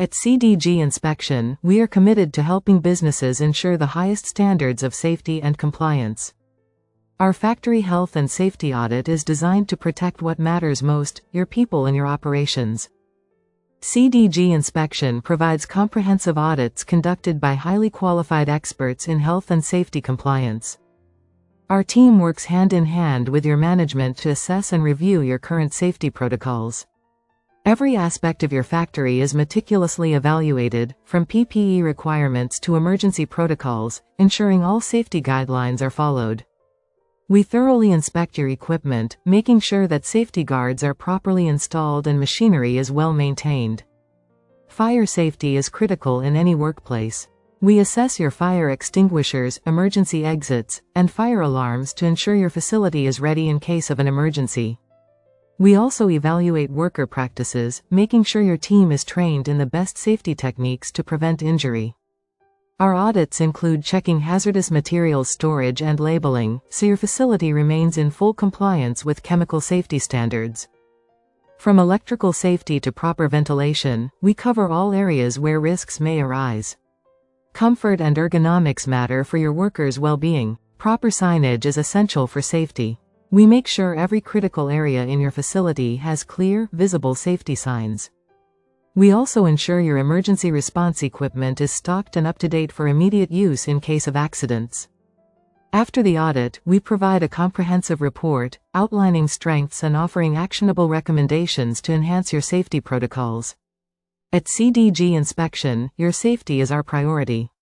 At CDG Inspection, we are committed to helping businesses ensure the highest standards of safety and compliance. Our factory health and safety audit is designed to protect what matters most, your people and your operations. CDG Inspection provides comprehensive audits conducted by highly qualified experts in health and safety compliance. Our team works hand in hand with your management to assess and review your current safety protocols. Every aspect of your factory is meticulously evaluated, from PPE requirements to emergency protocols, ensuring all safety guidelines are followed. We thoroughly inspect your equipment, making sure that safety guards are properly installed and machinery is well maintained. Fire safety is critical in any workplace. We assess your fire extinguishers, emergency exits, and fire alarms to ensure your facility is ready in case of an emergency. We also evaluate worker practices, making sure your team is trained in the best safety techniques to prevent injury. Our audits include checking hazardous materials storage and labeling, so your facility remains in full compliance with chemical safety standards. From electrical safety to proper ventilation, we cover all areas where risks may arise. Comfort and ergonomics matter for your workers' well-being. Proper signage is essential for safety. We make sure every critical area in your facility has clear, visible safety signs. We also ensure your emergency response equipment is stocked and up to date for immediate use in case of accidents. After the audit, we provide a comprehensive report, outlining strengths and offering actionable recommendations to enhance your safety protocols. At CDG Inspection, your safety is our priority.